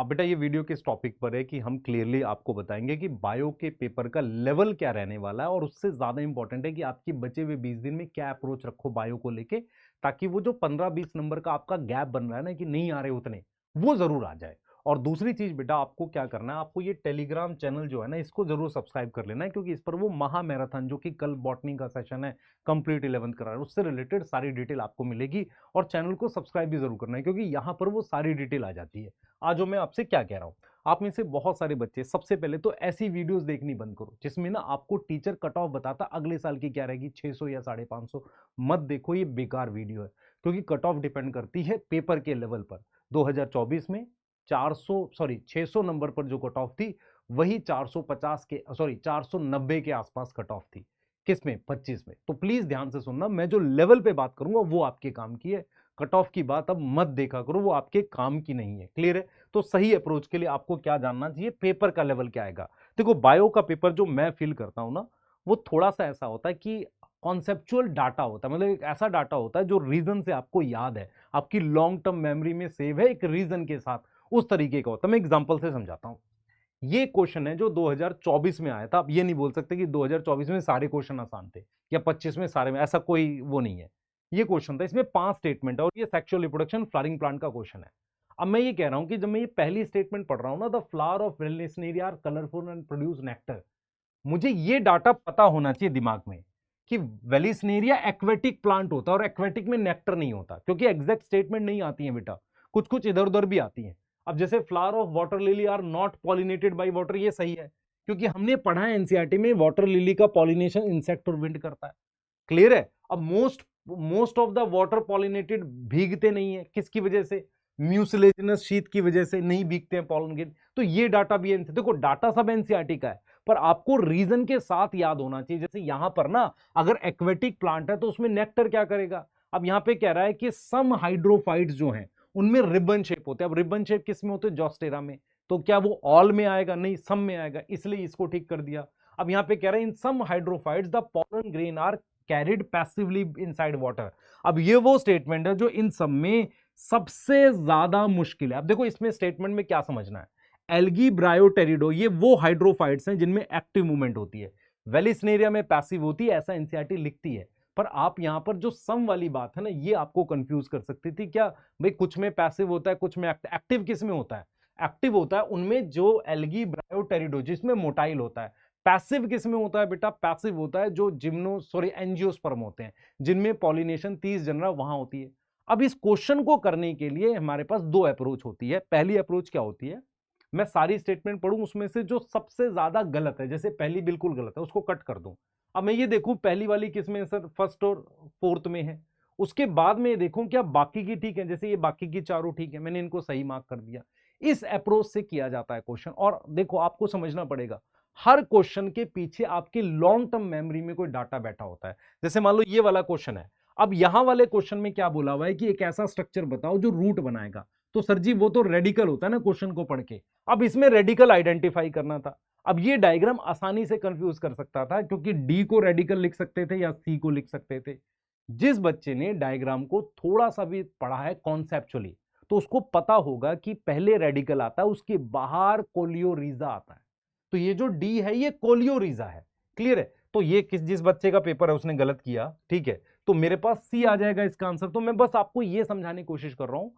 बेटा ये वीडियो किस टॉपिक पर है कि हम क्लियरली आपको बताएंगे कि बायो के पेपर का लेवल क्या रहने वाला है, और उससे ज्यादा इंपॉर्टेंट है कि आपके बचे हुए 20 दिन में क्या अप्रोच रखो बायो को लेके, ताकि वो जो 15-20 नंबर का आपका गैप बन रहा है ना कि नहीं आ रहे उतने, वो जरूर आ जाए। और दूसरी चीज बेटा आपको क्या करना है, आपको ये टेलीग्राम चैनल जो है ना इसको जरूर सब्सक्राइब कर लेना है, क्योंकि इस पर वो महा मैराथन जो कि कल बॉटनी का सेशन है, कंप्लीट 11th करा है, उससे रिलेटेड सारी डिटेल आपको मिलेगी। और चैनल को सब्सक्राइब भी जरूर करना है, क्योंकि यहां पर वो सारी डिटेल आ जाती है। आज मैं आपसे क्या कह रहा हूं, आप में से बहुत सारे बच्चे सबसे पहले तो ऐसी वीडियोस देखनी बंद करो जिसमें ना आपको टीचर कट ऑफ बताता अगले साल की क्या रहेगी, 600 या 550। मत देखो, ये बेकार वीडियो है, क्योंकि कट ऑफ डिपेंड करती है पेपर के लेवल पर। 2024 में 600 नंबर पर जो कट ऑफ थी, वही 450 के, सॉरी 490 के आसपास कट ऑफ थी। किसमें? 25 में। तो प्लीज ध्यान से सुनना, मैं जो लेवल पे बात करूंगा वो आपके काम की है। कट ऑफ की बात अब मत देखा करो, वो आपके काम की नहीं है। क्लियर है? तो सही अप्रोच के लिए आपको क्या जानना चाहिए, पेपर का लेवल क्या आएगा। देखो बायो का पेपर जो मैं फील करता हूं ना, वो थोड़ा सा ऐसा होता है कि कॉन्सेप्चुअल डाटा होता है, मतलब एक ऐसा डाटा होता है जो रीजन से आपको याद है, आपकी लॉन्ग टर्म मेमोरी में सेव है एक रीजन के साथ, उस तरीके का होता है। मैं एग्जांपल से समझाता हूं। ये क्वेश्चन है जो 2024 में आया था। आप ये नहीं बोल सकते कि 2024 में सारे क्वेश्चन आसान थे या 25 में सारे में, ऐसा कोई वो नहीं है। ये क्वेश्चन था, इसमें 5 स्टेटमेंट है और ये सेक्सुअल रिप्रोडक्शन फ्लावरिंग प्लांट का क्वेश्चन है। अब मैं ये कह रहा हूं कि जब मैं ये पहली स्टेटमेंट पढ़ रहा हूं ना, the flower of Vallisneria are colourful and produce nectar, मुझे ये डाटा पता होना चाहिए दिमाग में कि वेलिस्नेरिया एक्वेटिक प्लांट होता है और एक्वेटिक में नेक्टर नहीं होता, क्योंकि एग्जैक्ट स्टेटमेंट नहीं आती है बेटा, कुछ कुछ इधर उधर भी आती है। अब जैसे flower of water lily are not pollinated by water, ये सही है, क्योंकि हमने पढ़ा है एनसीईआरटी में वाटर लिली का पॉलिनेशन इंसेक्ट और विंड करता है। क्लियर है? अब most of the water pollinated भीगते नहीं है, किसकी वजह से? म्यूसिलेजिनस शीट की वजह से नहीं भीगते हैं पॉलन ग्रेन। तो ये डाटा भी देखो, डाटा सब एनसीईआरटी का है, पर आपको रीजन के साथ याद होना चाहिए। जैसे यहां पर ना, अगर एक्वेटिक प्लांट है तो उसमें नेक्टर क्या करेगा। अब यहां पे कह रहा है कि सम हाइड्रोफाइट्स जो हैं उनमें रिबन शेप होते हैं। अब रिबन शेप किस में होते हैं? जॉस्टेरा में। तो क्या वो ऑल में आएगा? नहीं, सम में आएगा, इसलिए इसको ठीक कर दिया। अब यहां पे कह रहा है in some hydrophytes the pollen grain are carried passively inside water. अब ये वो स्टेटमेंट है जो इन सब में सबसे ज्यादा मुश्किल है। अब देखो इसमें स्टेटमेंट में क्या समझना है, एल्गी ब्रायोटेरिडो ये वो हाइड्रोफाइट्स हैं जिनमें एक्टिव मूवमेंट होती है, वेलिस्नेरिया में पैसिव होती है, ऐसा एनसीईआरटी लिखती है। पर आप यहां पर जो सम वाली बात है ना, ये आपको कंफ्यूज कर सकती थी। क्या भाई कुछ में पैसिव होता है, कुछ में एक्टिव किस में होता है? एक्टिव होता है उनमें जो एल्गी ब्रायोटेरिडो जिसमें मोटाइल होता है। पैसिव किस में होता है बेटा? पैसिव होता है जो एंजियोस्पर्म होते हैं, जिनमें पॉलिनेशन 30 जनरा वहां होती है। अब इस क्वेश्चन को करने के लिए हमारे पास दो अप्रोच होती है। पहली अप्रोच क्या होती है, मैं सारी स्टेटमेंट पढ़ूं, उसमें से जो सबसे ज्यादा गलत है, जैसे पहली बिल्कुल गलत है, उसको कट कर दूं। अब मैं ये देखूं पहली वाली किस में सर, फर्स्ट और फोर्थ में है। उसके बाद में देखूं क्या बाकी की ठीक है, जैसे ये बाकी की चारों ठीक है, मैंने इनको सही मार्क कर दिया। इस अप्रोच से किया जाता है क्वेश्चन। और देखो आपको समझना पड़ेगा, हर क्वेश्चन के पीछे आपकी लॉन्ग टर्म मेमोरी में कोई डाटा बैठा होता है। जैसे मान लो ये वाला क्वेश्चन है, अब यहां वाले क्वेश्चन में क्या बोला हुआ है कि एक ऐसा स्ट्रक्चर बताओ जो रूट बनाएगा। तो सर जी वो तो रेडिकल होता है ना क्वेश्चन को पढ़ के, अब इसमें रेडिकल आइडेंटिफाई करना था। अब ये डायग्राम आसानी से कंफ्यूज कर सकता था, क्योंकि डी को रेडिकल लिख सकते थे या सी को लिख सकते थे। जिस बच्चे ने डायग्राम को थोड़ा सा भी पढ़ा है कॉन्सेप्चुअली, तो उसको पता होगा कि पहले रेडिकल आता है, उसके बाहर कोलियोरीजा आता है। तो ये जो डी है ये कोलियोरीजा है। क्लियर है? तो ये जिस बच्चे का पेपर है उसने गलत किया, ठीक है, तो मेरे पास सी आ जाएगा इसका आंसर। तो मैं बस आपको ये समझाने की कोशिश कर रहा हूं,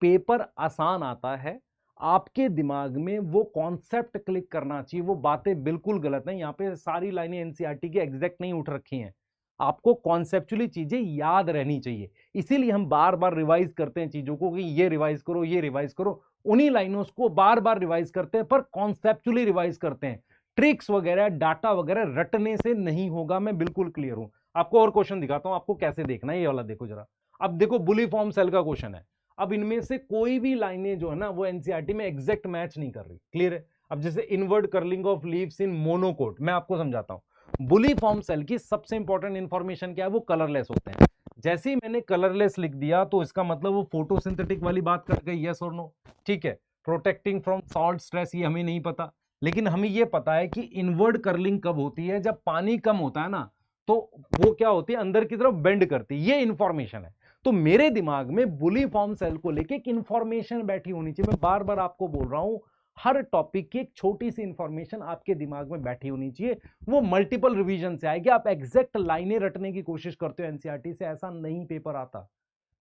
पेपर आसान आता है, आपके दिमाग में वो कॉन्सेप्ट क्लिक करना चाहिए। वो बातें बिल्कुल गलत नहीं, यहां पे सारी लाइनें एनसीईआरटी की एग्जैक्ट नहीं उठ रखी हैं, आपको कॉन्सेप्चुअली चीजें याद रहनी चाहिए। इसीलिए हम बार बार रिवाइज करते हैं चीजों को कि ये रिवाइज करो, ये रिवाइज करो। उन्हीं लाइनों को बार बार रिवाइज करते हैं, पर कॉन्सेप्चुअली रिवाइज करते हैं। ट्रिक्स वगैरह डाटा वगैरह रटने से नहीं होगा, मैं बिल्कुल क्लियर हूं। आपको और क्वेश्चन दिखाता हूं, आपको कैसे देखना है, ये वाला देखो जरा। अब देखो बुली फॉर्म सेल का क्वेश्चन है। अब इनमें से कोई भी लाइनें जो है ना, वो एनसीईआरटी में एग्जैक्ट मैच नहीं कर रही। क्लियर है? अब जैसे inward curling of leaves in monocot, मैं आपको समझाता हूं। बुली फॉर्म सेल की सबसे इंपॉर्टेंट इंफॉर्मेशन क्या है, वो कलरलेस होते हैं। जैसे ही मैंने कलरलेस लिख दिया तो इसका मतलब वो फोटोसिंथेटिक वाली बात कर गई, यस और नो। ठीक है, प्रोटेक्टिंग फ्रॉम सॉल्ट स्ट्रेस ये हमें नहीं पता, लेकिन हमें ये पता है कि इनवर्ड कर्लिंग कब होती है, जब पानी कम होता है ना, तो वो क्या होती है, अंदर की तरफ बेंड करती है, ये इंफॉर्मेशन है। तो मेरे दिमाग में बुलिफॉर्म सेल को लेके एक इंफॉर्मेशन बैठी होनी चाहिए। मैं बार बार आपको बोल रहा हूं, हर टॉपिक की एक छोटी सी इंफॉर्मेशन आपके दिमाग में बैठी होनी चाहिए। वो मल्टीपल रिवीजन से आएगी। आप एग्जैक्ट लाइनें रटने की कोशिश करते हो एनसीईआरटी से, ऐसा नहीं पेपर आता।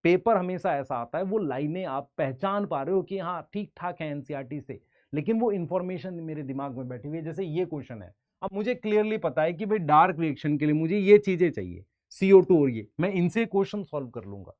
पेपर हमेशा ऐसा आता है, वो लाइनें आप पहचान पा रहे हो कि हाँ ठीक ठाक है एनसीईआरटी से, लेकिन वो इंफॉर्मेशन मेरे दिमाग में बैठी हुई है। जैसे ये क्वेश्चन है, अब मुझे क्लियरली पता है कि भाई डार्क रिएक्शन के लिए मुझे ये चीजें चाहिए, CO2 और ये, मैं इनसे क्वेश्चन सॉल्व कर लूंगा।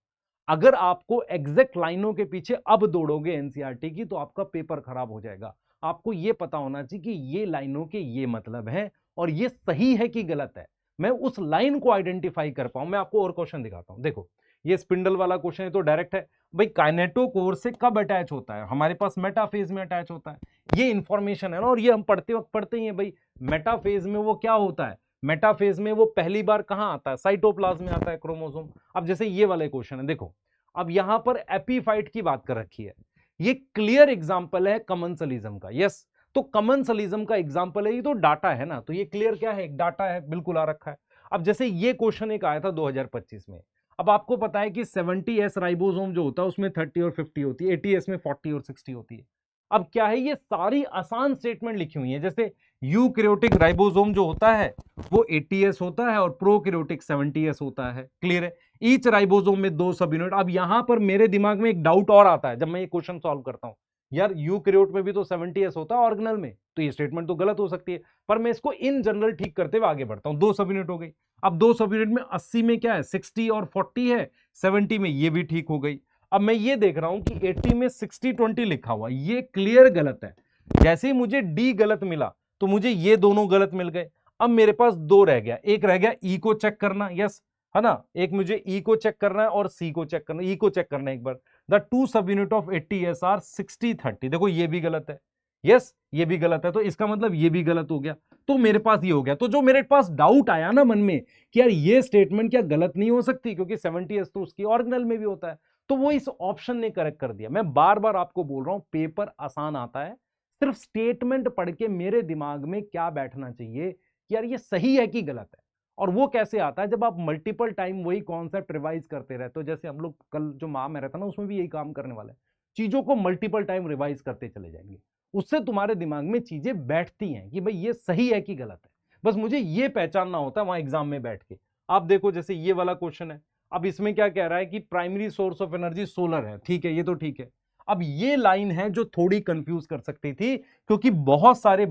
अगर आपको एग्जैक्ट लाइनों के पीछे अब दौड़ोगे एनसीईआरटी की, तो आपका पेपर खराब हो जाएगा। आपको ये पता होना चाहिए कि ये लाइनों के ये मतलब है और ये सही है कि गलत है। मैं उस लाइन को आइडेंटिफाई कर पाऊं। मैं आपको और क्वेश्चन दिखाता हूं। देखो ये स्पिंडल वाला क्वेश्चन है तो डायरेक्ट है, भाई काइनेटोकोर से कब अटैच होता है? हमारे पास मेटाफेज में अटैच होता है। ये इंफॉर्मेशन है ना, और ये हम पढ़ते वक्त पढ़ते ही है भाई। मेटाफेज में वो क्या होता है? मेटाफेज में वो पहली बार कहां आता है? साइटोप्लाज्म में आता है, क्रोमोसोम। अब जैसे ये वाले क्वेश्चन है, देखो अब यहां पर एपीफाइट की बात कर रखी है। ये क्लियर एग्जांपल है कमेंसलिज्म का। यस, तो कमेंसलिज्म का एग्जांपल है, ये तो डाटा है ना, तो ये क्लियर क्या है? एक डाटा है, बिल्कुल आ रखा है। अब जैसे ये क्वेश्चन एक आया था 2025 में। अब आपको पता है कि 70S राइबोसोम जो होता है उसमें 30 और 50 होती है, 80S में 40 और 60 होती है। अब क्या है, ये सारी आसान स्टेटमेंट लिखी हुई है। जैसे यूकैरियोटिक राइबोसोम जो होता है वो 80S होता है और प्रोकैरियोटिक 70S होता है। क्लियर है? ईच राइबोसोम में 2 सब यूनिट। अब यहां पर मेरे दिमाग में एक डाउट और आता है जब मैं ये क्वेश्चन सॉल्व करता हूं, यार यूकैरियोट में भी तो 70S होता है ऑर्गेनल में, तो ये स्टेटमेंट तो गलत हो सकती है। पर मैं इसको इन जनरल ठीक करते हुए आगे बढ़ता हूं। 2 सब यूनिट हो गई। अब 2 सब यूनिट में 80 में क्या है? 60 और 40 है, 70 में ये भी ठीक हो गई। अब मैं ये देख रहा हूं कि 80 में 60-20 लिखा हुआ, ये क्लियर गलत है। जैसे ही मुझे डी गलत मिला तो मुझे ये दोनों गलत मिल गए। अब मेरे पास 2 रह गया, एक रह गया ई को चेक करना, यस है ना, एक मुझे ई को चेक करना है और सी को चेक करना। ई को चेक करना है एक बार। द 2 सब यूनिट ऑफ 80S आर 60-30। देखो ये भी गलत है, यस ये भी गलत है, तो इसका मतलब ये भी गलत हो गया। तो मेरे पास ये हो गया। तो जो मेरे पास डाउट आया ना मन में कि यार ये स्टेटमेंट क्या गलत नहीं हो सकती, क्योंकि 70S तो उसकी ऑर्गेनल में भी होता है, तो वो इस ऑप्शन ने करेक्ट कर दिया। मैं बार बार आपको बोल रहा हूं, पेपर आसान आता है, सिर्फ स्टेटमेंट पढ़ के मेरे दिमाग में क्या बैठना चाहिए कि यार ये सही है कि गलत है। और वो कैसे आता है? जब आप मल्टीपल टाइम वही कॉन्सेप्ट रिवाइज करते रहते हो। जैसे हम लोग कल जो माह में रहता ना, उसमें भी यही काम करने वाले हैं, चीजों को मल्टीपल टाइम रिवाइज करते चले जाएंगे। उससे तुम्हारे दिमाग में चीजें बैठती हैं कि भाई ये सही है कि गलत है। बस मुझे ये पहचानना होता है वहां एग्जाम में बैठ के। आप देखो जैसे ये वाला क्वेश्चन है, अब इसमें क्या कह रहा है कि primary source of energy solar है। ठीक है, ये तो ठीक है। अब ये लाइन है जो थोड़ी कंफ्यूज कर सकती थी, क्योंकि बहुत सारे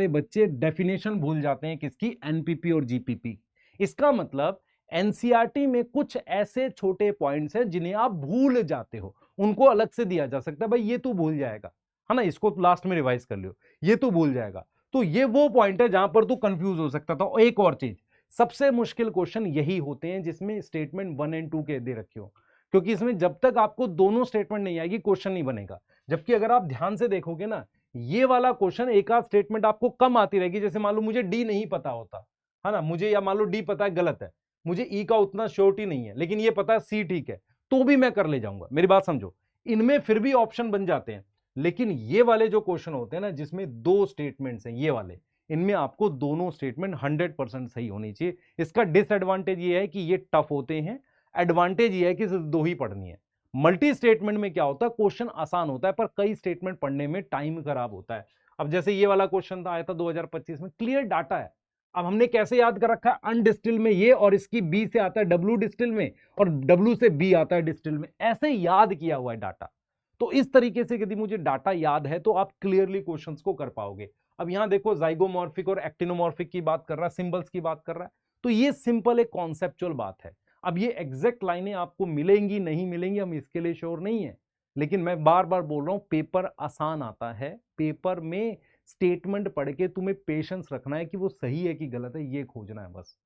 बच्चे डेफिनेशन भूल जाते हैं किसकी? एनपीपी और जीपीपी। इसका मतलब एनसीईआरटी में कुछ ऐसे छोटे पॉइंट्स हैं जिन्हें आप भूल जाते हो, उनको अलग से दिया जा सकता है। भाई ये तू भूल जाएगा, है ना, इसको लास्ट में रिवाइज कर लियो, ये तू भूल जाएगा। तो ये वो पॉइंट है जहां पर तू कंफ्यूज हो सकता था। और एक और चीज, सबसे मुश्किल क्वेश्चन यही होते हैं जिसमें स्टेटमेंट 1 और 2 के दे रखे हो, क्योंकि इसमें जब तक आपको दोनों स्टेटमेंट नहीं आएगी क्वेश्चन नहीं बनेगा। जबकि अगर आप ध्यान से देखोगे ना, ये वाला क्वेश्चन एक आध स्टेटमेंट आपको कम आती रहेगी। जैसे मान लो मुझे डी नहीं पता होता, है ना, मुझे, या मान लो डी पता है गलत है, मुझे ई का उतना श्योरिटी नहीं है, लेकिन ये पता है सी ठीक है, तो भी मैं कर ले जाऊंगा। मेरी बात समझो, इनमें फिर भी ऑप्शन बन जाते हैं। लेकिन ये वाले जो क्वेश्चन होते हैं ना, जिसमें 2 स्टेटमेंट्स हैं, ये वाले, इनमें आपको दोनों स्टेटमेंट 100% सही होनी चाहिए। इसका डिसएडवांटेज ये है कि ये टफ होते हैं, एडवांटेज ये है कि सिर्फ 2 ही पढ़नी है। मल्टी स्टेटमेंट में क्या होता है, क्वेश्चन आसान होता है पर कई स्टेटमेंट पढ़ने में टाइम खराब होता है। अब जैसे ये वाला क्वेश्चन आया था 2025 में, क्लियर डाटा है। अब हमने कैसे याद कर रखा है? अनडिस्टिल में ये, और इसकी बी से आता है डब्ल्यू डिस्टिल में, और डब्ल्यू से बी आता है डिस्टिल में, ऐसे याद किया हुआ है डाटा। तो इस तरीके से यदि मुझे डाटा याद है तो आप क्लियरली क्वेश्चंस को कर पाओगे। अब यहां देखो जाइगोमॉर्फिक और एक्टिनोमॉर्फिक की बात कर रहा है, सिंबल्स की बात कर रहा है, तो ये सिंपल एक कॉन्सेप्चुअल बात है। अब ये एग्जैक्ट लाइनें आपको मिलेंगी नहीं मिलेंगी हम इसके लिए श्योर नहीं है, लेकिन मैं बार बार बोल रहा हूं पेपर आसान आता है। पेपर में स्टेटमेंट पढ़ के तुम्हें पेशेंस रखना है कि वो सही है कि गलत है, ये खोजना है बस।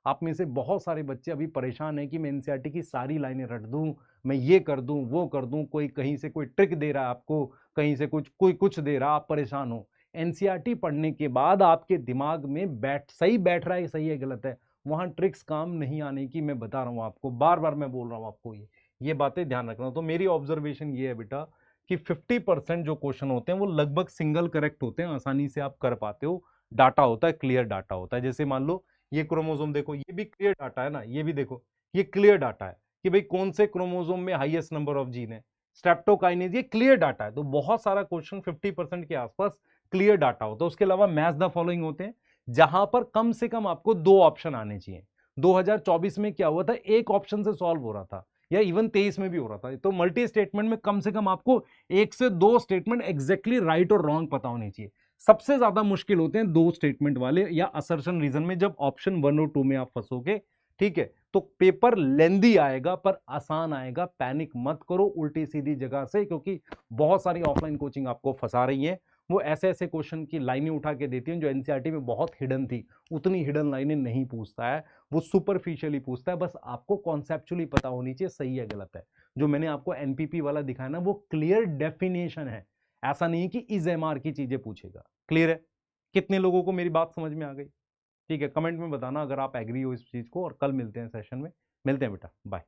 आप में से बहुत सारे बच्चे अभी परेशान हैं कि मैं एनसीईआरटी की सारी लाइनें रट दूं, मैं ये कर दूं वो कर दूं, कोई कहीं से कोई ट्रिक दे रहा है आपको, कहीं से कोई कुछ दे रहा, आप परेशान हो। एनसीईआरटी पढ़ने के बाद आपके दिमाग में सही बैठ रहा है, सही है गलत है, वहां ट्रिक्स काम नहीं आने की मैं बता रहा हूं आपको, बार बार मैं बोल रहा हूं आपको, ये बातें ध्यान रखना। तो मेरी ऑब्जर्वेशन ये है बेटा कि 50% जो क्वेश्चन होते हैं वो लगभग सिंगल करेक्ट होते हैं, आसानी से आप कर पाते हो। डाटा होता है, क्लियर डाटा होता है। जैसे मान लो ये क्रोमोसोम देखो, ये भी क्लियर डाटा है ना, ये भी देखो ये क्लियर डाटा है कि भाई कौन से क्रोमोसोम में हाईएस्ट नंबर ऑफ जीन है, स्ट्रेप्टोकाइनेज, ये क्लियर डाटा है। तो बहुत सारा क्वेश्चन 50% के आसपास क्लियर डाटा होता है। उसके अलावा मैच द फॉलोइंग होते हैं, जहां पर कम से कम आपको 2 ऑप्शन आने चाहिए। 2024 में क्या हुआ था, एक ऑप्शन से सॉल्व हो रहा था, या इवन 23 में भी हो रहा था। तो मल्टी स्टेटमेंट में कम से कम आपको 1 से 2 स्टेटमेंट एग्जैक्टली राइट और रॉन्ग पता होनी चाहिए। सबसे ज्यादा मुश्किल होते हैं 2 स्टेटमेंट वाले या असर्शन रीजन में, जब ऑप्शन 1 और 2 में आप फंसोगे, ठीक है। तो पेपर लेंदी आएगा पर आसान आएगा, पैनिक मत करो उल्टी सीधी जगह से, क्योंकि बहुत सारी ऑफलाइन कोचिंग आपको फंसा रही है। वो ऐसे ऐसे क्वेश्चन की लाइनें उठा के देती हैं जो एनसीईआरटी में बहुत हिडन थी, उतनी हिडन लाइनें नहीं पूछता है, वो सुपरफिशियली पूछता है। बस आपको कॉन्सेप्चुअली पता होनी चाहिए सही है गलत है। जो मैंने आपको एनपीपी वाला दिखाया ना, वो क्लियर डेफिनेशन है, ऐसा नहीं कि इज एमआर की चीजें पूछेगा। क्लियर है? कितने लोगों को मेरी बात समझ में आ गई? ठीक है, कमेंट में बताना अगर आप एग्री हो इस चीज को, और कल मिलते हैं सेशन में। मिलते हैं बेटा, बाय।